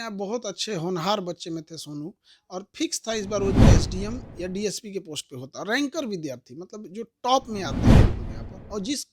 यहाँ बहुत अच्छे होनहार बच्चे में थे सोनू, और फिक्स था इस बार वो एसडीएम या डीएसपी के पोस्ट पे होता, रैंकर विद्यार्थी, मतलब जो टॉप में आते हैं लोग यहाँ पर, और जिस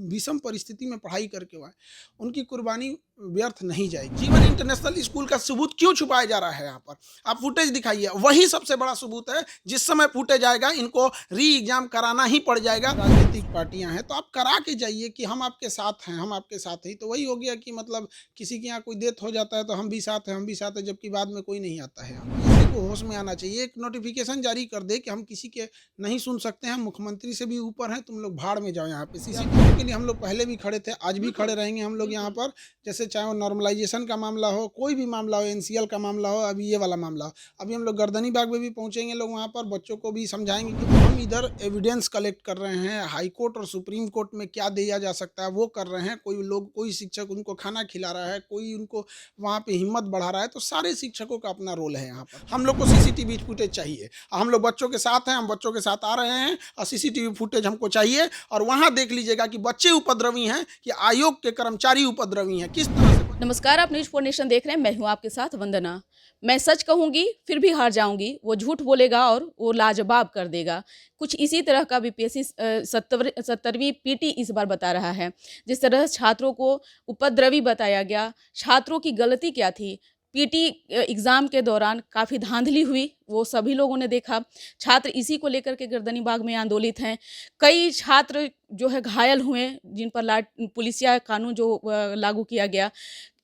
विषम परिस्थिति में पढ़ाई करके हुआ है, उनकी कुर्बानी व्यर्थ नहीं जाएगी। जीवन इंटरनेशनल स्कूल का सबूत क्यों छुपाया जा रहा है यहाँ पर? आप फुटेज दिखाइए, वही सबसे बड़ा सबूत है। जिस समय फुटेज आएगा इनको री एग्जाम कराना ही पड़ जाएगा। राजनीतिक पार्टियां हैं तो आप करा के जाइए कि हम आपके साथ हैं, हम आपके साथ हैं। तो वही हो गया कि मतलब किसी के यहाँ कोई डेथ हो जाता है तो हम भी साथ हैं, हम भी साथ हैं, जबकि बाद में कोई नहीं आता है। किसी को होश में आना चाहिए, एक नोटिफिकेशन जारी कर दे कि हम किसी के नहीं सुन सकते हैं, मुख्यमंत्री से भी ऊपर हैं, तुम लोग भाड़ में जाओ। यहाँ पे सीसीटीवी के लिए हम लोग पहले भी खड़े थे, आज भी खड़े रहेंगे हम लोग यहाँ पर। जैसे चाहे वो नॉर्मलाइजेशन का मामला हो, कोई भी मामला हो, एनसीएल का मामला हो, अभी ये वाला मामला हो, अभी हम लोग गर्दनी बाग में भी पहुंचेंगे लोग, वहाँ पर बच्चों को भी समझाएंगे कि हम इधर एविडेंस कलेक्ट कर रहे हैं, हाई कोर्ट और सुप्रीम कोर्ट में क्या दिया जा सकता है वो कर रहे हैं। कोई लोग, कोई शिक्षक उनको खाना खिला रहा है, कोई उनको वहाँ पे हिम्मत बढ़ा रहा है, तो सारे शिक्षकों का अपना रोल है यहाँ पर। हम लोग को सीसीटीवी फुटेज चाहिए, हम लोग बच्चों के साथ हैं, हम बच्चों के साथ आ रहे हैं, और सीसीटीवी फुटेज हमको चाहिए। और वहाँ देख लीजिएगा कि बच्चे उपद्रवी हैं कि आयोग के कर्मचारी उपद्रवी हैं, किस तरह से। नमस्कार, आप न्यूज 4 नेशन देख रहे हैं। मैं हूं आपके साथ वंदना। मैं सच कहूंगी फिर भी हार जाऊंगी, वो झूठ बोलेगा और वो लाजवाब कर देगा। कुछ इसी तरह का बीपीएससी 70वीं पीटी इस बार बता रहा है। जिस तरह छात्रों को उपद्रवी बताया गया, छात्रों की गलती क्या थी। पीटी एग्ज़ाम के दौरान काफ़ी धांधली हुई, वो सभी लोगों ने देखा। छात्र इसी को लेकर के गर्दनी बाग में आंदोलित हैं। कई छात्र जो है घायल हुए, जिन पर पुलिसिया कानून जो लागू किया गया।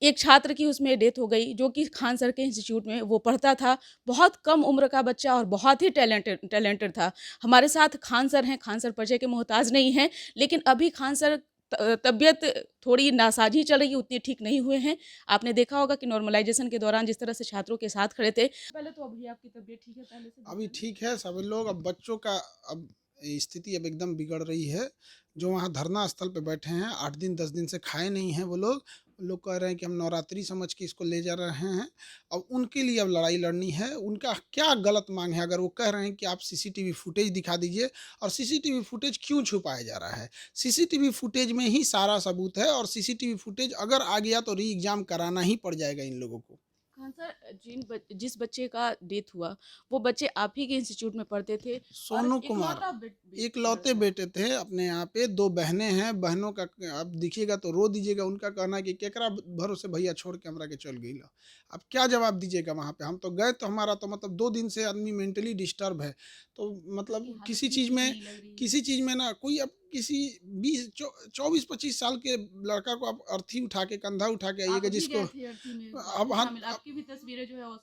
एक छात्र की उसमें डेथ हो गई, जो कि खान सर के इंस्टीट्यूट में वो पढ़ता था। बहुत कम उम्र का बच्चा और बहुत ही टैलेंटेड था। हमारे साथ खान सर हैं। खान सर परिचय के मोहताज नहीं हैं, लेकिन अभी खान सर तबीयत थोड़ी नासाजी चल रही है, उतनी ठीक नहीं हुए हैं। आपने देखा होगा कि नॉर्मलाइजेशन के दौरान जिस तरह से छात्रों के साथ खड़े थे। पहले तो अभी आपकी तबीयत ठीक है? पहले से अभी ठीक है सब लोग। अब बच्चों का अब स्थिति अब एकदम बिगड़ रही है। जो वहाँ धरना स्थल पे बैठे हैं, 8 दिन 10 दिन से खाए नहीं हैं वो लोग कह रहे हैं कि हम नवरात्रि समझ के इसको ले जा रहे हैं। अब उनके लिए अब लड़ाई लड़नी है। उनका क्या गलत मांग है? अगर वो कह रहे हैं कि आप सीसीटीवी फुटेज दिखा दीजिए, और सीसीटीवी फुटेज क्यों छुपाया जा रहा है? सीसीटीवी फुटेज में ही सारा सबूत है, और सीसीटीवी फुटेज अगर आ गया तो री एग्जाम कराना ही पड़ जाएगा इन लोगों को। खान सर, जिस बच्चे का डेथ हुआ, वो बच्चे आप ही के इंस्टीट्यूट में पढ़ते थे और सोनू कुमार इकलौते बेटे थे अपने यहाँ पे। 2 बहनें हैं, बहनों का अब दिखिएगा तो रो दीजिएगा। उनका कहना है कि केकरा भरोसे भैया छोड़ के हमरा के चल गई ला। अब क्या जवाब दीजिएगा? वहाँ पे हम तो गए, तो हमारा तो मतलब 2 दिन से आदमी मेंटली डिस्टर्ब है। तो मतलब किसी चीज़ में ना कोई, अब किसी 24-25 साल के लड़का को आप अर्थी उठा के, कंधा उठा के आइएगा, जिसको अब हम आपकी भी तस्वीरें जो है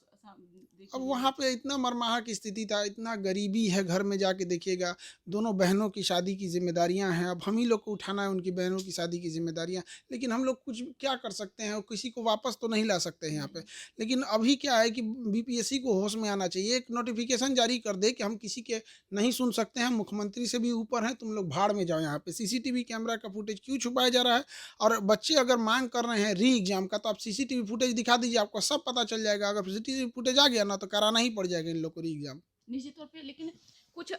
अब वहाँ पे इतना मरमाहा की स्थिति था, इतना गरीबी है। घर में जाके देखिएगा, दोनों बहनों की शादी की जिम्मेदारियाँ हैं। अब हम ही लोग को उठाना है उनकी बहनों की शादी की जिम्मेदारियाँ। लेकिन हम लोग कुछ क्या कर सकते हैं? किसी को वापस तो नहीं ला सकते हैं यहाँ पे। लेकिन अभी क्या है कि बीपीएससी को होश में आना चाहिए, एक नोटिफिकेशन जारी कर दे कि हम किसी के नहीं सुन सकते हैं, मुख्यमंत्री से भी ऊपर हैं, तुम लोग भाड़ में जाओ। यहाँ पे सीसीटीवी कैमरा का फुटेज क्यों छुपाया जा रहा है? और बच्चे अगर मांग कर रहे हैं री एग्जाम का, तो आप सीसीटीवी फुटेज दिखा दीजिए, आपको सब पता चल जाएगा। अगर सीसीटीवी फुटेज आ गया ना, तो कराना ही पड़ जाएगा इन लोग को री एग्जाम। निश्चित तौर पे। लेकिन कुछ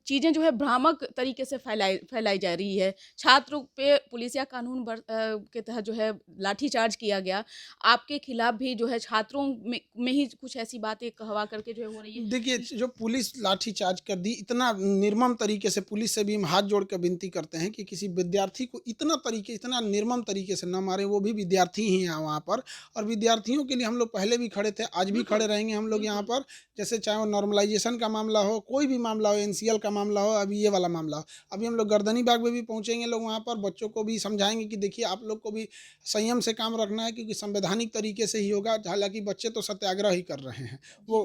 चीज़ें जो है भ्रामक तरीके से फैलाई जा रही है। छात्रों पे पुलिसिया कानून के तहत जो है लाठीचार्ज किया गया। आपके खिलाफ भी जो है छात्रों में ही कुछ ऐसी बातें कहवा करके जो है हो रही है। देखिए, जो पुलिस लाठीचार्ज कर दी, इतना निर्मम तरीके से, पुलिस से भी हम हाथ जोड़ कर विनती करते हैं कि किसी विद्यार्थी को इतना निर्मम तरीके से न मारे। वो भी विद्यार्थी ही हैं वहाँ पर, और विद्यार्थियों के लिए हम लोग पहले भी खड़े थे, आज भी खड़े रहेंगे हम लोग यहाँ पर। जैसे चाहे वो नॉर्मलाइजेशन का मामला हो, कोई भी मामला हो, एनसीएल का मामला हो, अभी ये वाला मामला हो, अभी हम लोग गर्दनी बाग में भी पहुंचेंगे लोग, वहाँ पर बच्चों को भी समझाएंगे कि देखिए आप लोग को भी संयम से काम रखना है, क्योंकि संवैधानिक तरीके से ही होगा। हालांकि बच्चे तो सत्याग्रह ही कर रहे हैं, वो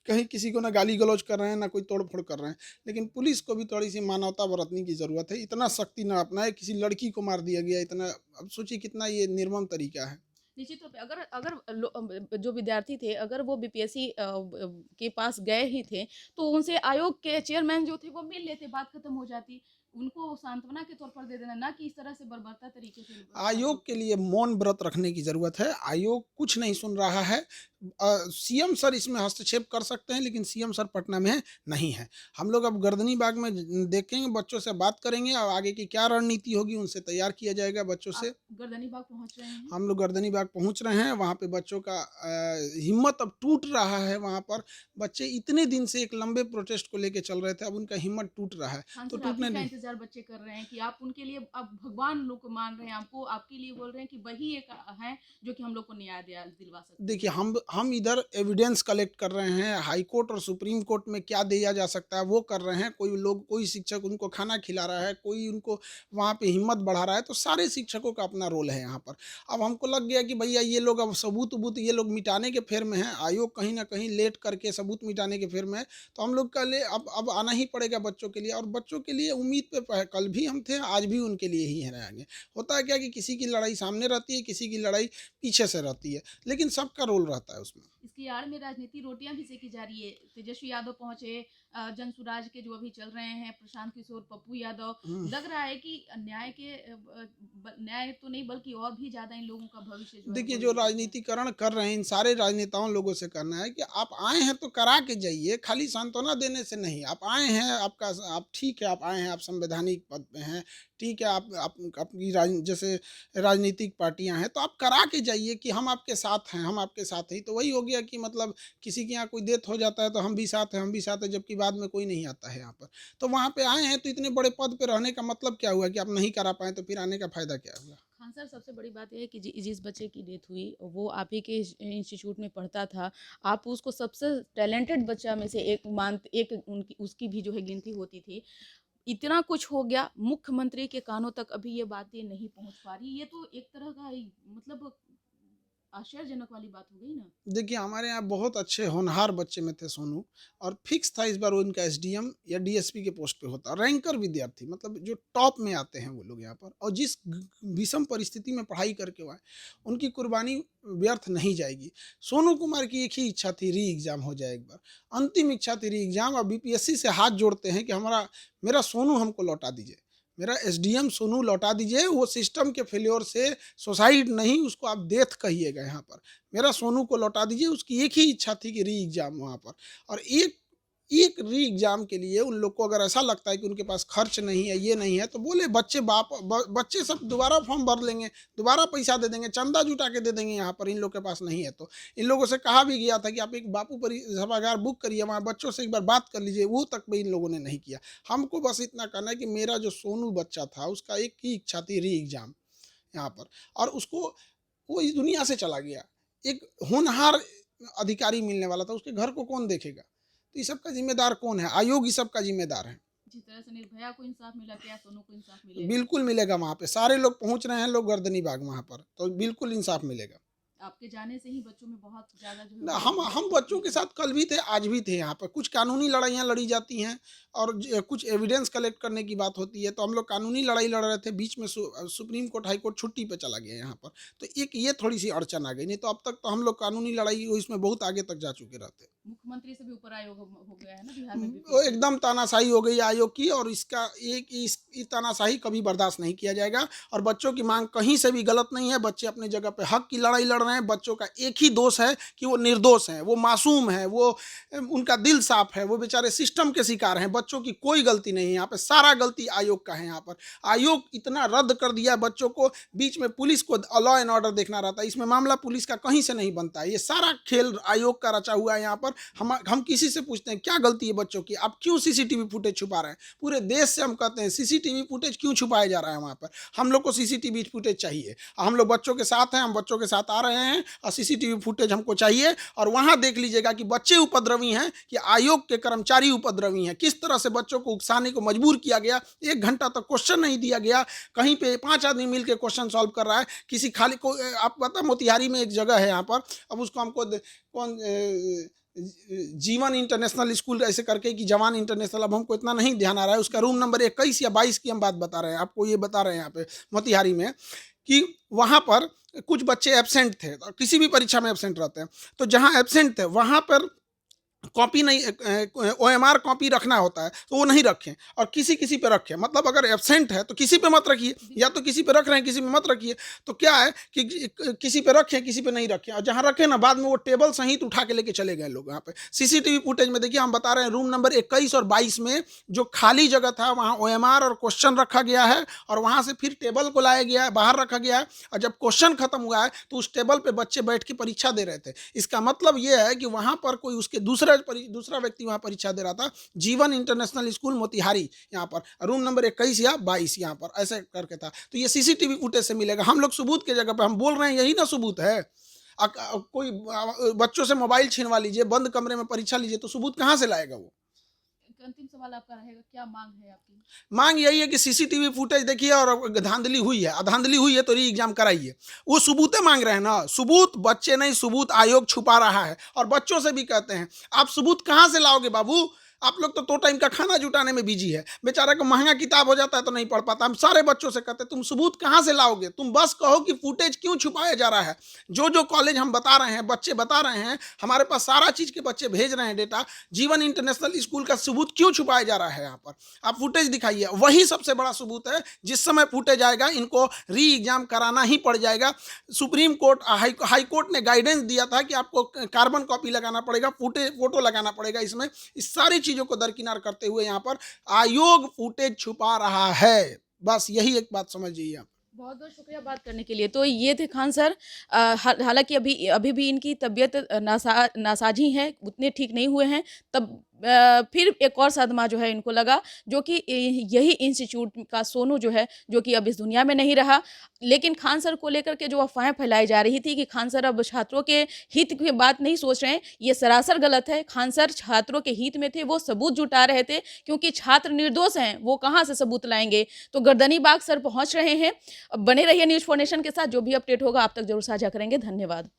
कहीं किसी को ना गाली गलौज कर रहे हैं, ना कोई तोड़ फोड़ कर रहे हैं। लेकिन पुलिस को भी थोड़ी सी मानवता बरतने की ज़रूरत है। इतना सख्ती ना अपनाए, किसी लड़की को मार दिया गया इतना। अब सोचिए कितना ये निर्मम तरीका है। निश्चित तौर पे अगर अगर जो विद्यार्थी थे, अगर वो बीपीएससी के पास गए ही थे, तो उनसे आयोग के चेयरमैन जो थे वो मिल लेते, बात खत्म हो जाती। उनको सांत्वना के तौर पर दे देना, ना कि इस तरह से बर्बरता तरीके से। आयोग के लिए मौन व्रत रखने की ज़रूरत है। आयोग कुछ नहीं सुन रहा है। सीएम सर इसमें हस्तक्षेप कर सकते हैं, लेकिन सीएम सर पटना में नहीं है। हम लोग अब गर्दनी बाग में देखेंगे, बच्चों से बात करेंगे और आगे की क्या रणनीति होगी उनसे तैयार किया जाएगा बच्चों से। आप गर्दनी बाग पहुंच रहे हैं? हम लोग गर्दनी बाग पहुंच रहे हैं, वहाँ पे बच्चों का हिम्मत अब टूट रहा है। वहाँ पर बच्चे इतने दिन से एक लंबे प्रोटेस्ट को लेके चल रहे थे, अब उनका हिम्मत टूट रहा है। हाँ तो सर, टूटने आपका नहीं। इंतजार बच्चे कर रहे हैं कि आप उनके लिए अब भगवान लोग को मान रहे हैं, आपको आपके लिए बोल रहे हैं कि वही एक है जो कि हम लोग को न्याय दिलवा सकते हैं। देखिए, हम इधर एविडेंस कलेक्ट कर रहे हैं, हाई कोर्ट और सुप्रीम कोर्ट में क्या दिया जा सकता है वो कर रहे हैं। कोई शिक्षक उनको खाना खिला रहा है, कोई उनको वहाँ पे हिम्मत बढ़ा रहा है, तो सारे शिक्षकों का अपना रोल है यहाँ पर। अब हमको लग गया कि भैया ये लोग अब सबूत ये लोग मिटाने के फेर में हैं, आयोग कहीं ना कहीं लेट करके सबूत मिटाने के फेर में है। तो हम लोग का लिए अब आना ही पड़ेगा बच्चों के लिए, और बच्चों के लिए उम्मीद पे कल भी हम थे, आज भी उनके लिए ही रहेंगे। होता है क्या कि किसी की लड़ाई सामने रहती है, किसी की लड़ाई पीछे से रहती है, लेकिन सबका रोल रहता है उसमें। इसकी आड़ में राजनीति रोटियां भी सेकी जा रही है। तेजस्वी यादव पहुंचे, जन सुराज के जो अभी चल रहे हैं, प्रशांत किशोर, पप्पू यादव, लग रहा है कि न्याय तो नहीं बल्कि और भी ज्यादा इन लोगों का भविष्य जो है देखिए, वो जो नहीं दिख रहा है। राजनीतिकरण कर रहे हैं इन सारे राजनेताओं लोगों से करना है कि आप आए हैं तो करा के जाइए, खाली सांत्वना देने से नहीं। आप आए हैं, आप ठीक है, आप आए हैं, आप संवैधानिक पद पे हैं, ठीक है, आप अपनी जैसे राजनीतिक पार्टियां हैं, तो आप करा के जाइए कि हम आपके साथ हैं, हम आपके साथ ही। तो वही हो गया कि मतलब किसी के यहाँ कोई डेथ हो जाता है तो हम भी साथ हैं, हम भी साथ हैं, जबकि बाद में कोई नहीं आता है यहाँ पर। तो वहाँ पे आए हैं तो इतने बड़े पद पे रहने का मतलब क्या हुआ कि आप नहीं करा पाए, तो फिर आने का फायदा क्या हुआ। खान सर, सबसे बड़ी बात यह है कि जिस बच्चे की डेथ हुई वो आप ही के इंस्टीट्यूट में पढ़ता था। आप उसको सबसे टैलेंटेड बच्चा में से एक उनकी उसकी भी जो है गिनती होती थी। इतना कुछ हो गया, मुख्यमंत्री के कानों तक अभी ये बातें नहीं पहुंच पा रही। ये तो एक तरह का मतलब आश्चर्यजनक वाली बात हो गई ना। देखिए, हमारे यहाँ बहुत अच्छे होनहार बच्चे में थे सोनू, और फिक्स था इस बार वो इनका एसडीएम या डीएसपी के पोस्ट पे होता। रैंकर विद्यार्थी, मतलब जो टॉप में आते हैं वो लोग यहाँ पर, और जिस विषम परिस्थिति में पढ़ाई करके वो आए, उनकी कुर्बानी व्यर्थ नहीं जाएगी। सोनू कुमार की एक ही इच्छा थी, री एग्जाम हो जाए एक बार, अंतिम इच्छा थी री एग्जाम। और बीपीएससी से हाथ जोड़ते हैं कि मेरा सोनू हमको लौटा दीजिए, मेरा एसडीएम सोनू लौटा दीजिए। वो सिस्टम के फेल्योर से सुसाइड नहीं, उसको आप डेथ कहिएगा यहाँ पर, मेरा सोनू को लौटा दीजिए। उसकी एक ही इच्छा थी कि री एग्जाम वहाँ पर। और एक री एग्जाम के लिए उन लोग को अगर ऐसा लगता है कि उनके पास खर्च नहीं है, ये नहीं है, तो बोले बच्चे सब दोबारा फॉर्म भर लेंगे, दोबारा पैसा दे देंगे, चंदा जुटा के दे देंगे यहाँ पर। इन लोग के पास नहीं है तो इन लोगों से कहा भी गया था कि आप एक बापू सभागार बुक करिए, वहाँ बच्चों से एक बार बात कर लीजिए, वो तक भी इन लोगों ने नहीं किया। हमको बस इतना कहना है कि मेरा जो सोनू बच्चा था उसका एक ही इच्छा थी, री एग्जाम यहाँ पर, और उसको वो इस दुनिया से चला गया। एक होनहार अधिकारी मिलने वाला था, उसके घर को कौन देखेगा? तो इस सब का जिम्मेदार कौन है? आयोग इस सब का जिम्मेदार है। जिस तरह से निर्भया को इंसाफ मिला, क्या सोनू को इंसाफ मिलेगा? बिल्कुल मिलेगा, वहाँ पे सारे लोग पहुँच रहे हैं, लोग गर्दनी बाग वहाँ पर, तो बिल्कुल इंसाफ मिलेगा। आपके जाने से ही बच्चों में बहुत ज्यादा जो है ना, हम बच्चों के साथ कल भी थे, आज भी थे यहाँ पर। कुछ कानूनी लड़ाइयाँ लड़ी जाती हैं और कुछ एविडेंस कलेक्ट करने की बात होती है, तो हम लोग कानूनी लड़ाई लड़ रहे थे, बीच में सुप्रीम कोर्ट हाई कोर्ट छुट्टी पे चला गया यहाँ पर, तो एक ये थोड़ी सी अड़चन आ गई। नहीं तो अब तक तो हम लोग कानूनी लड़ाई इसमें बहुत आगे तक जा चुके रहते। मुख्यमंत्री से भी ऊपर आयोग हो गया है ना बिहार में भी। वो एकदम तानाशाही हो गई आयोग की, और इसका इस तानाशाही कभी बर्दाश्त नहीं किया जाएगा। और बच्चों की मांग कहीं से भी गलत नहीं है, बच्चे अपने जगह पे हक की लड़ाई लड़ रहे हैं। बच्चों का एक ही दोष है कि वो निर्दोष हैं, वो मासूम हैं, वो उनका दिल साफ है, वो बेचारे सिस्टम के शिकार हैं। बच्चों की कोई गलती नहीं है यहाँ पे, सारा गलती आयोग का है। यहाँ पर आयोग इतना रद्द कर दिया बच्चों को, बीच में पुलिस को लॉ एंड ऑर्डर देखना रहता है, इसमें मामला पुलिस का कहीं से नहीं बनता है। ये सारा खेल आयोग का रचा हुआ है यहाँ पर। हम किसी से पूछते हैं क्या गलती है बच्चों की, आप क्यों सीसीटीवी फुटेज छुपा रहे हैं? पूरे देश से हम कहते हैं सीसीटीवी फुटेज क्यों छुपाया जा रहा है वहाँ पर? हम लोग को सीसीटीवी फुटेज चाहिए, हम लोग बच्चों के साथ हैं, हम बच्चों के साथ आ रहे हैं, और सीसीटीवी फुटेज हमको चाहिए। और वहाँ देख लीजिएगा कि बच्चे उपद्रवी हैं कि आयोग के कर्मचारी उपद्रवी हैं। किस तरह से बच्चों को उकसाने को मजबूर किया गया, 1 घंटा तक क्वेश्चन नहीं दिया गया, कहीं पे 5 आदमी मिलकर क्वेश्चन सॉल्व कर रहा है। किसी खाली को आप पता, मोतिहारी में एक जगह है यहाँ पर, अब उसको हमको कौन जीवन इंटरनेशनल स्कूल ऐसे करके कि जवान इंटरनेशनल, अब हमको इतना नहीं ध्यान आ रहा है, उसका रूम नंबर 21 या 22 की हम बात बता रहे हैं आपको। ये बता रहे हैं यहाँ पे मोतिहारी में कि वहाँ पर कुछ बच्चे एब्सेंट थे, किसी भी परीक्षा में एब्सेंट रहते हैं, तो जहाँ एब्सेंट थे वहाँ पर कॉपी नहीं, ओएमआर कॉपी रखना होता है तो वो नहीं रखें, और किसी किसी पे रखें। मतलब अगर एब्सेंट है तो किसी पे मत रखिए, या तो किसी पे रख रहे हैं किसी पे मत रखिए। तो क्या है कि किसी पे रखें किसी पे नहीं रखें, और जहाँ रखें ना बाद में वो टेबल सहित उठा के लेके चले गए लोग। यहाँ पे सीसीटीवी फुटेज में देखिए, हम बता रहे हैं रूम नंबर 21 और 22 में जो खाली जगह था वहाँ ओएमआर और क्वेश्चन रखा गया है, और वहाँ से फिर टेबल को लाया गया है, बाहर रखा गया है, और जब क्वेश्चन खत्म हुआ है तो उस टेबल पे बच्चे बैठ के परीक्षा दे रहे थे। इसका मतलब ये है कि वहाँ पर कोई उसके दूसरा व्यक्ति वहाँ परीक्षा दे रहा था। जीवन इंटरनेशनल स्कूल मोतिहारी, यहाँ पर रूम नंबर 21 या 22 यहाँ पर ऐसे करके था। तो ये सीसीटीवी फुटेज से मिलेगा। हम लोग सबूत के जगह पे हम बोल रहे हैं, यही ना सबूत है। कोई बच्चों से मोबाइल छीनवा लीजिए, बंद कमरे में परीक्षा लीजिए, तो सबूत कहाँ से लाएगा वो? अंतिम सवाल आपका रहेगा, क्या मांग है आपकी? मांग यही है कि सीसीटीवी फुटेज देखिए, और धांधली हुई है, धांधली हुई है तो री एग्जाम कराइए। वो सबूतें मांग रहे हैं ना, सबूत बच्चे नहीं, सबूत आयोग छुपा रहा है। और बच्चों से भी कहते हैं, आप सबूत कहाँ से लाओगे बाबू? आप लोग तो टाइम का खाना जुटाने में बिजी है, बेचारा को महंगा किताब हो जाता है तो नहीं पढ़ पाता। हम सारे बच्चों से कहते हैं, तुम सबूत कहाँ से लाओगे? तुम बस कहो कि फुटेज क्यों छुपाया जा रहा है। जो कॉलेज हम बता रहे हैं, बच्चे बता रहे हैं, हमारे पास सारा चीज़ के बच्चे भेज रहे हैं डेटा। जीवन इंटरनेशनल स्कूल का सबूत क्यों छुपाया जा रहा है? यहाँ पर आप फुटेज दिखाइए, वही सबसे बड़ा सबूत है। जिस समय फुटेज आएगा इनको री एग्जाम कराना ही पड़ जाएगा। सुप्रीम कोर्ट, हाई कोर्ट ने गाइडेंस दिया था कि आपको कार्बन कॉपी लगाना पड़ेगा, फोटो लगाना पड़ेगा। इसमें इस सारी चीज़ों को दरकिनार करते हुए यहाँ पर आयोग फुटेज छुपा रहा है। बस यही एक बात समझिए आप। बहुत बहुत शुक्रिया बात करने के लिए। तो ये थे खान सर। हालांकि अभी भी इनकी तबीयत नासाजी है, उतने ठीक नहीं हुए हैं। तब फिर एक और सदमा जो है इनको लगा, जो कि यही इंस्टीट्यूट का सोनू जो है, जो कि अब इस दुनिया में नहीं रहा। लेकिन खान सर को लेकर के जो अफवाहें फैलाई जा रही थी कि खान सर अब छात्रों के हित की बात नहीं सोच रहे हैं, ये सरासर गलत है। खान सर छात्रों के हित में थे, वो सबूत जुटा रहे थे, क्योंकि छात्र निर्दोष हैं, वो कहाँ से सबूत लाएंगे। तो गर्दनी बाग सर पहुँच रहे हैं। अब बने रहिए न्यूज़ 4 नेशन के साथ, जो भी अपडेट होगा आप तक जरूर साझा करेंगे। धन्यवाद।